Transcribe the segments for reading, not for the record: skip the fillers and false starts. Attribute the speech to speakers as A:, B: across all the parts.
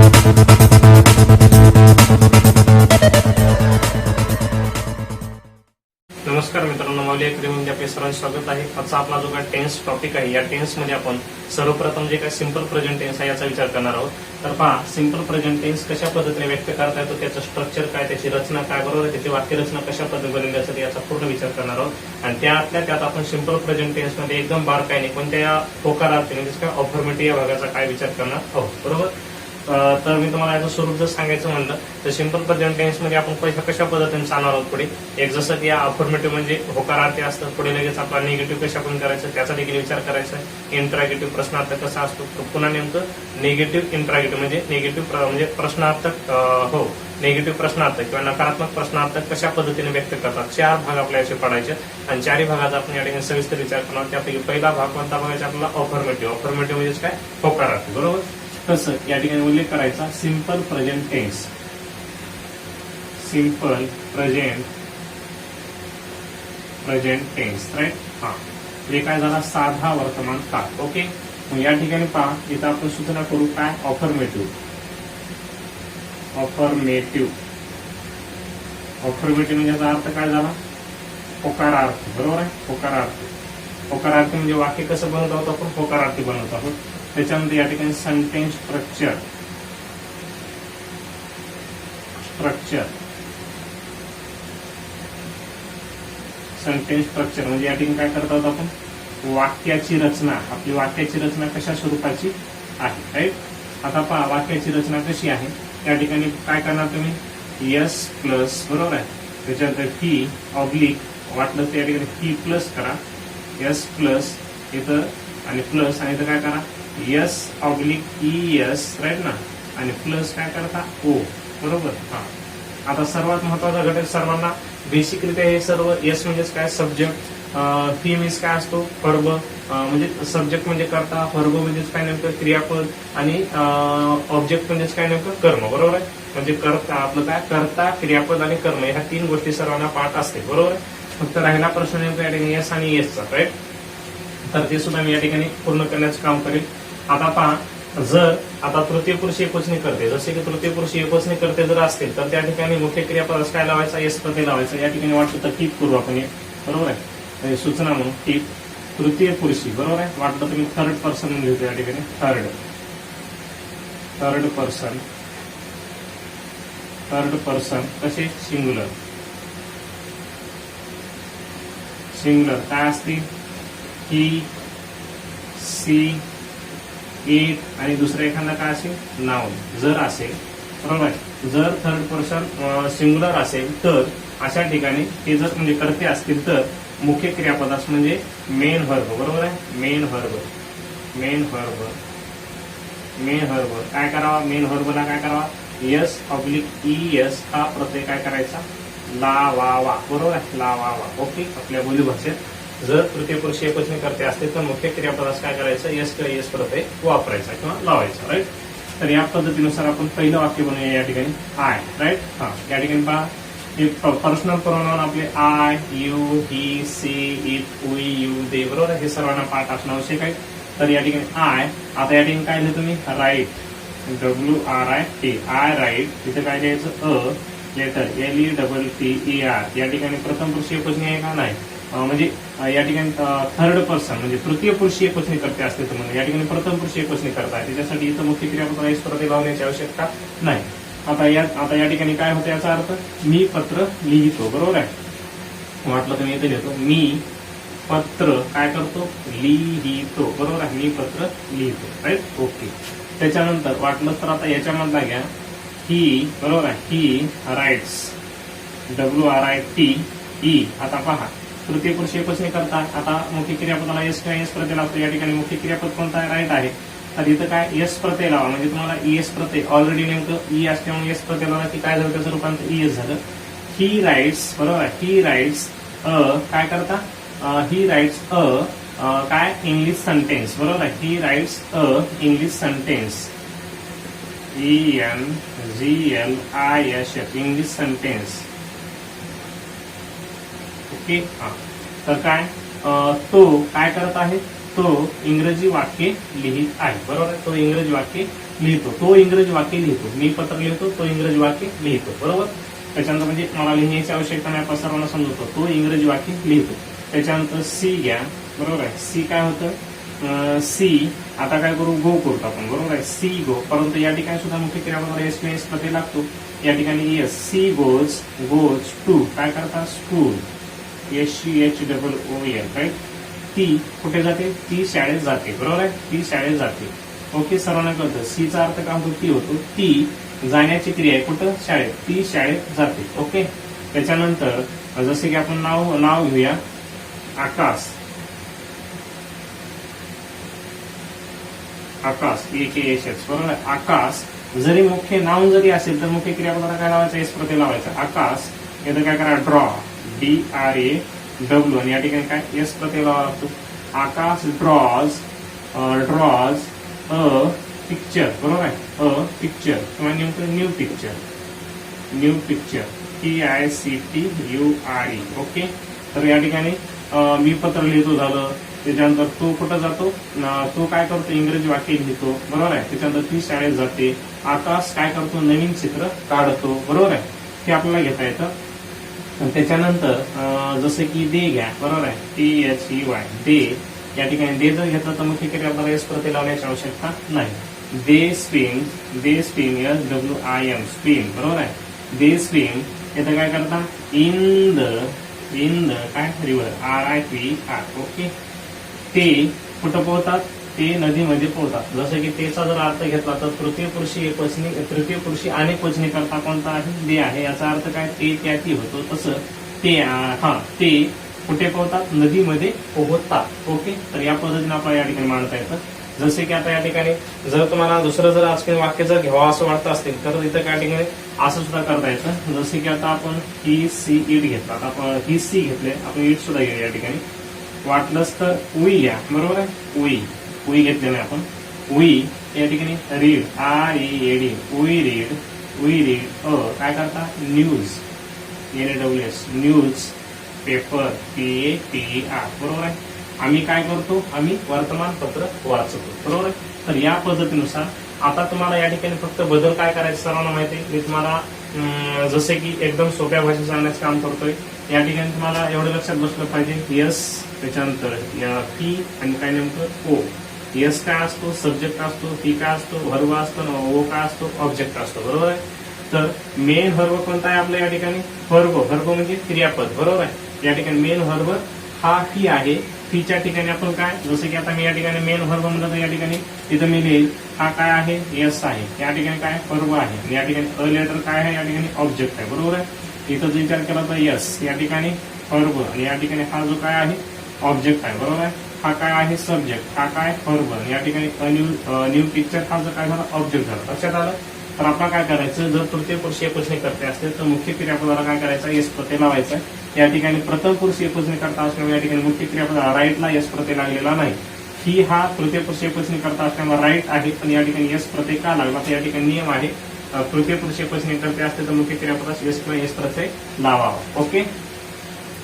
A: नमस्कार मित्रांनो, माऊली अकॅडमीमध्ये आपले सर्वांचे स्वागत आहे. आजचा आपला जो काही टेन्स टॉपिक आहे, या टेन्स मध्ये आपण सर्वप्रथम जे काही सिंपल प्रेझेंट टेन्स आहे याचा विचार करणार आहोत. तर पहा, सिंपल प्रेझेंट टेन्स कशा पद्धतीने व्यक्त करता येतो, त्याचं स्ट्रक्चर काय, त्याची रचना काय, बरोबर, त्याची वाक्यरचना कशा पद्धतीने बनवली असते याचा पूर्ण विचार करणार आहोत. आणि त्यातल्या त्यात आपण सिंपल प्रेझेंट टेन्स मध्ये एकदम बारकाईने कोणत्या होकारार्थी म्हणजे काय ऑफर्मेटिव्ह या भागाचा काय विचार करणार आहोत, बरोबर. तर मी तुम्हाला याचं स्वरूप जर सांगायचं म्हणलं तर सिंपल प्रेझेंट टेन्स मध्ये आपण कशा पद्धतीने चालणार आहोत पुढे. एक जसं की अफर्मेटिव्ह म्हणजे होकारार्थी असतं, पुढे लगेच आपला निगेटिव्ह कशा पण करायचं त्याचा देखील विचार करायचा आहे. इंट्रागेटिव्ह प्रश्नार्थक कसा असतो, पुन्हा नेमकं निगेटिव्ह इंट्रागेटिव्ह म्हणजे निगेटिव्ह म्हणजे प्रश्नार्थक निगेटिव्ह प्रश्नार्थक किंवा नकारात्मक प्रश्नार्थक कशा पद्धतीने व्यक्त करतात. 4 भाग आपल्याला असे पडायचे आणि 4ही भागाचा आपण या ठिकाणी सविस्तर विचार करणार. त्यापैकी पहिला भाग कोणता बघायचा आपल्याला, अफर्मेटिव्ह. अफर्मेटिव्ह म्हणजे काय, होकारार्थी, बरोबर. तसं या ठिकाणी उल्लेख करायचा simple present tense. Simple present tense, right. हे काय झाला, साधा वर्तमान काळ. ओके, मग या ठिकाणी पहा, इथं आपण सूचना करू काय, ऑफर्मेटिव्ह. ऑफर्मेटिव्ह म्हणजे याचा अर्थ काय झाला, होकारार्थी, बरोबर आहे. होकारार्थी म्हणजे वाक्य कसं बनवत आहोत आपण, होकारार्थी बनवत आहोत. त्याच्यामध्ये या ठिकाणी सेंटेन्स स्ट्रक्चर म्हणजे या ठिकाणी काय करत आहोत आपण, वाक्याची रचना. आपली वाक्याची रचना कशा स्वरूपाची आहे, राईट. आता पहा, वाक्याची रचना कशी आहे. या ठिकाणी काय करणार तुम्ही, यस प्लस, बरोबर आहे. त्याच्यानंतर ही ऑब्लिक वाटलं तर या ठिकाणी ही प्लस करा, यस प्लस इथं आणि प्लस, आणि इथं काय करा, S oblique E S, right ना, आणि प्लस काय करता, ओ, बरोबर. आता सर्वात महत्वाचा घटक सर्वांना बेसिकरित्या हे सर्व एस म्हणजेच काय, सब्जेक्ट, पी मीन्स काय असतो, वर्ब, म्हणजे सब्जेक्ट म्हणजे करता, वर्ब म्हणजेच काय नेमकं क्रियापद, आणि ऑब्जेक्ट म्हणजेच काय नेमकं कर्म, बरोबर आहे. म्हणजे करता आपलं काय, करता, क्रियापद आणि कर्म ह्या 3 गोष्टी सर्वांना पाठ असते, बरोबर आहे. फक्त राहिला प्रश्न नेमका या ठिकाणी एस आणि एसचा, राईट. तर ते सुद्धा मी या ठिकाणी पूर्ण करण्याचं काम करेल. आता पहा, जर आता तृतीय पुरुष एकवचनी करते, जसे की तृतीय पुरुष एकवचनी करते जर असतील तर त्या ठिकाणी मुख्य क्रियापद काय लावायचा, एस प्रत्यय लावायचा. या ठिकाणी वाटतं तर टीप करू आपण, बरोबर आहे, सूचना म्हणून टीप तृतीय पुरुषी, बरोबर आहे. वाटलं तुम्ही थर्ड पर्सन म्हणून लिहितो या ठिकाणी, थर्ड पर्सन कसे, सिंग्युलर काय असतील, ही, सी, इट, आणि दुसरं एखादा काय असेल, नाउन जर असेल, बरोबर आहे. जर थर्ड पर्सन सिंग्युलर असेल तर अशा ठिकाणी ते जर म्हणजे करते असतील तर मुख्य क्रियापदास म्हणजे मेन व्हर्ब, बरोबर आहे. मेन व्हर्ब काय करावा, मेन व्हर्बला काय करावा, यस ऑब्लिक ई एस हा प्रत्यय काय करायचा, लावावा, बरोबर आहे, लावावा. ओके, आपल्या बोलीभाषेत जर तृतीय पुरुष एकवचनी करते असते तर मुख्य क्रियापदास काय करायचं, यस किंवा यस प्रत्यय वापरायचा किंवा लावायचा, राईट. तर या पद्धतीनुसार आपण पहिलं वाक्य बनवूया या ठिकाणी, आय, राईट. या ठिकाणी पहा, पर्सनल प्रोनाउन आपले I, you, he, she, it, we, you, they, बरोबर आहे. हे सर्वांना पाठ असणं आवश्यक आहे. तर या ठिकाणी आय, आता या ठिकाणी काय लिहिलं तुम्ही, राईट, WRIT, आय राईट. तिथे काय लिहायचं, अ लेटर LETTER. या ठिकाणी प्रथम पुरुष एकवचनी आहे का, नाही, म्हणजे या ठिकाणी थर्ड पर्सन म्हणजे तृतीय पुरुष एकवचनी करते असते तर म्हणून या ठिकाणी प्रथम पुरुष एकवचनी करताय, त्याच्यासाठी इथं मुख्य क्रियापद एस प्रत्यय लावण्याची आवश्यकता नाही. आता या ठिकाणी काय होतं, याचा अर्थ मी पत्र लिहितो, बरोबर आहे. वाटलं तर मी इथे लिहितो, मी पत्र काय करतो, लिहितो, बरोबर आहे, मी पत्र लिहितो, राईट. ओके. त्याच्यानंतर वाटलं तर आता याच्यामधला घ्या, ही, बरोबर आहे, ही राईट्स, WRITE. आता पहा, तृतीय पुरुष एकवचनी करता, आता मुख्य क्रियापदाला एस किंवा एस प्रत्यय लावतो. या ठिकाणी मुख्य क्रियापद कोणता आहे, राईट आहे. तर इथं काय, एस प्रत्यय लावा, म्हणजे तुम्हाला ईएस प्रत्यय ऑलरेडी नेमकं ई असल्यामुळे एस प्रत्यय लावला की काय झालं, त्याचं रूपांतर ईएस झालं. ही राईट्स, बरोबर आहे, ही राईट्स काय करता, ही राईट्स काय, इंग्लिश सेंटेन्स, बरोबर आहे. He writes English sentence, ENGLISH, English sentence. Okay. तर काय, तो काय करत आहे, तो इंग्रजी वाक्य लिहित आहे, बरोबर आहे. तो इंग्रजी वाक्य लिहितो, तो इंग्रजी वाक्य लिहितो. मी पत्र लिहितो, तो इंग्रजी वाक्य लिहितो. बरोबर. त्याच्यानंतर म्हणजे मला लिहिण्याची आवश्यकता नाही, आपण सर्वांना समजतो, तो इंग्रजी वाक्य लिहितो. त्याच्यानंतर सी घ्या. बरोबर आहे. सी काय होतं, सी आता काय करू, गो करतो आपण. बरोबर आहे. सी गो. परंतु या ठिकाणी सुद्धा मुख्य क्रियापद एस किंवा एस प्रत्यय लागतो. या ठिकाणी येस, सी गोज टू काय करता, स्कूल. SCHOOL right. ती कुठे जाते, ती शाळेत जाते. बरोबर आहे. ती शाळेत जाते. ओके. सर्वांना कळतं. सीचा अर्थ काय होतो, ती होतो. ती जाण्याची क्रिया आहे, कुठं, शाळेत. ती शाळेत जाते. ओके. त्याच्यानंतर जसे की आपण नाव घेऊया, आकाश. आकाश AKSH. बरोबर आहे. आकाश जरी मुख्य नाव जरी असेल तर मुख्य क्रियापदाला काय लावायचं, एस प्रत्यय लावायचा. आकाश याचं काय करा, ड्रॉ DRAW आणि या ठिकाणी काय एस प्रत्यय लावा लागतो. आकाश ड्रॉज अ पिक्चर. बरोबर आहे. अ पिक्चर किंवा नेमकं न्यू पिक्चर PICTURE. ओके. तर या ठिकाणी मी पत्र लिहितो झालं. त्याच्यानंतर तो कुठं जातो, तो काय करतो, इंग्रजी वाक्य लिहितो. बरोबर आहे. त्याच्यानंतर ती शाळेत जाते. आकाश काय करतो, नवीन चित्र काढतो. बरोबर आहे. हे आपल्याला घेता येतं. त्याच्यानंतर जसं की दे घ्या. बरोबर आहे. THEY दे. या ठिकाणी दे जर घेतलं तर मुख्य क्रियापदाला एस प्रत्यय लावण्याची आवश्यकता नाही. दे स्विम SWIM स्विम. बरोबर आहे. दे स्विम याचं काय करता, इन द काय रिव्हर RIVER. ओके. ते कुठं पोहतात, ते नदीमध्ये पोहतात. जसं की तेचा जर अर्थ घेतला तर तृतीय पुरुषी अनेक वचनी करता कोणता आहे, दे आहे. याचा अर्थ काय, ते त्या ती होतो. तसं ते कुठे पोहतात, नदीमध्ये पोहतात. ओके. तर या पद्धतीने आपल्याला या ठिकाणी मांडता येतं. जसे की आता या ठिकाणी जर तुम्हाला दुसरं जर आजकाल वाक्य जर घ्यावं असं वाटतं असेल तर इथं काय ठिकाणी असं सुद्धा करता येतं. जसे की आता आपण ही सी इट घेतला, आपण ही सी घेतले, आपण इट सुद्धा घेऊया. या ठिकाणी वाटलंच तर उई घ्या. बरोबर आहे. उई घेतलेलं आहे आपण. उई या ठिकाणी रीड READ उई रीड काय करता, news NAWS news paper PAPER. बरोबर आहे. आम्ही काय करतो, आम्ही वर्तमानपत्र वाचतो. बरोबर आहे. तर या पद्धतीनुसार आता तुम्हाला या ठिकाणी फक्त बदल काय करायचं सर्वांना माहिती आहे. मी तुम्हाला जसे की एकदम सोप्या भाषेत सांगण्याचं काम करतोय. या ठिकाणी तुम्हाला एवढं लक्षात बसलं पाहिजे, यस त्याच्यानंतर पी आणि काय नेमकं ओ. यस काय असतो, सब्जेक्ट असतो. पी काय असतो, व्हर्ब असतो. ओ काय असतो, ऑब्जेक्ट असतो. बरोबर आहे. तर मेन व्हर्ब कोणता आहे आपल्या या ठिकाणी, व्हर्ब म्हणजे क्रियापद. बरोबर आहे. या ठिकाणी मेन व्हर्ब हा फी आहे. फीच्या ठिकाणी आपण काय, जसं की आता मी या ठिकाणी मेन व्हर्ब म्हणलं तर या ठिकाणी तिथं मी लिहिल हा काय आहे, यस आहे. या ठिकाणी काय व्हर्ब आहे आणि या ठिकाणी अ लेटर काय आहे, या ठिकाणी ऑब्जेक्ट आहे. बरोबर आहे. इथं जर विचार केला तर यस या ठिकाणी व्हर्ब आणि या ठिकाणी हा जो काय आहे ऑब्जेक्ट आहे. बरोबर आहे. हा काय आहे सब्जेक्ट, हा काय व्हर्ब आणि या ठिकाणी न्यू पिक्चर हा जो काय झाला ऑब्जेक्ट झाला. लक्षात आलं. तर आपण काय करायचं, जर तृतीय पुरुष एकवचनी करते असतील तर मुख्य क्रियापदाला काय करायचं, एस प्रत्यय लावायचा. या ठिकाणी प्रथम पुरुष एकवचनी करता असल्यामुळे या ठिकाणी मुख्य क्रियापदा राईटला एस प्रत्यय लागलेला नाही. ही हा तृतीय पुरुष एकवचनी करता असल्यामुळे राईट आहे, पण या ठिकाणी एस प्रत्यय का लागला तर या ठिकाणी नियम आहे, तृतीय पुरुष एकवचनी करते असते तर मुख्य क्रियापदास एस किंवा एस प्रत्यय लावावा. ओके.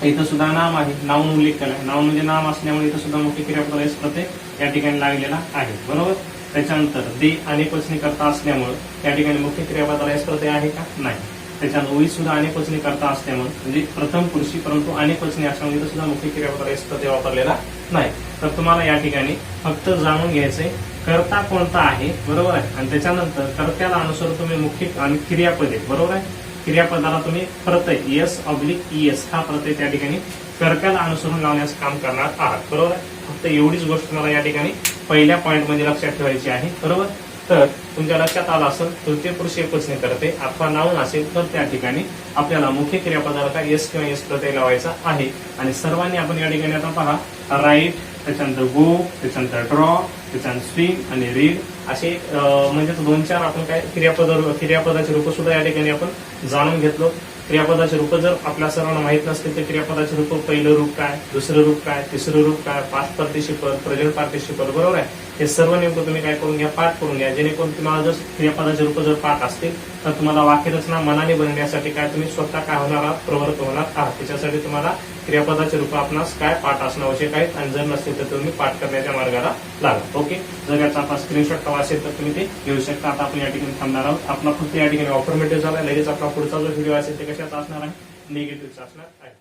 A: इथं सुद्धा नाम आहे, नाव उल्लेख केलाय. नाव म्हणजे नाम असल्यामुळे इथं सुद्धा मुख्य क्रियापदाला एस प्रत्यय या ठिकाणी लागलेला आहे. बरोबर. त्याच्यानंतर दे अनेकवचनी करता असल्यामुळे या ठिकाणी मुख्य क्रियापदाला एस प्रत्यय आहे का, नाही. त्याच्यानंतर उई सुद्धा अनेकवचनी करता असल्यामुळे म्हणजे प्रथम पुरुषी परंतु अनेकवचनी असल्यामुळे सुद्धा मुख्य क्रियापदाला एस प्रत्यय वापरलेला नाही. तर तुम्हाला या ठिकाणी फक्त जाणून घ्यायचंय कर्ता कोणता आहे. बरोबर आहे. आणि त्याच्यानंतर कर्त्याला अनुसरून तुम्ही मुख्य आणि क्रियापदे. बरोबर आहे. क्रियापदाला तुम्ही प्रत्यय S/ES हा प्रत्यय त्या ठिकाणी कर्त्याला अनुसरून लावण्याचं काम करणार आहात. बरोबर आहे. फक्त एवढीच गोष्ट मला या ठिकाणी पहिल्या पॉईंट मध्ये लक्षात ठेवायची आहे. बरोबर. तर तुमच्या लक्षात आलं असेल तृतीय पुरुष एकवचनी करते अथवा नाऊन असेल तर त्या ठिकाणी आपल्याला मुख्य क्रियापदाला काय एस किंवा एस प्रत्यय लावायचा आहे. आणि सर्वांनी आपण या ठिकाणी आता पहा, राईट, त्याच्यानंतर गो, त्याच्यानंतर ड्रॉ, त्याच्यानंतर स्विम आणि रीड असे म्हणजे 2-4 आपण काय क्रियापदाचे रूप सुद्धा या ठिकाणी आपण जाणून घेतलो. क्रियापदाचे रूप जर आपल्या सर्वांना माहित नसतील तर क्रियापदाचे रूप पहिलं रूप काय, दुसरं रूप काय, तिसरं रूप काय, पास्ट पार्टिसिपल, प्रेझेंट पार्टिसिपल. बरोबर आहे. हे सर्व नेमकं तुम्ही काय करून घ्या, पाठ करून घ्या. जेणेकरून तुम्हाला जर क्रियापदाचे रूप जर पाठ असतील तर तुम्हाला वाक्यरचना मनाने बनवण्यासाठी काय तुम्ही स्वतः काय होणार आहात, प्रवृत्त होणार आहात. त्याच्यासाठी तुम्हाला क्रियापदाचे रूप आपणास काय पाठ असणं आवश्यक आहे, आणि जर नसेल तर तुम्ही पाठ करण्याच्या मार्गाला लागा. ओके, जर याचा आपला स्क्रीनशॉट हवा असेल तर तुम्ही ते घेऊ शकता. आता आपण या ठिकाणी थांबणार आहोत. आपला फक्त या ठिकाणी ऑफॉर्मेटिव्ह झाला. लगेच आपला पुढचा जो व्हिडिओ असेल ते कशाचा असणार आहे, निगेटिव्हचा असणार आहे.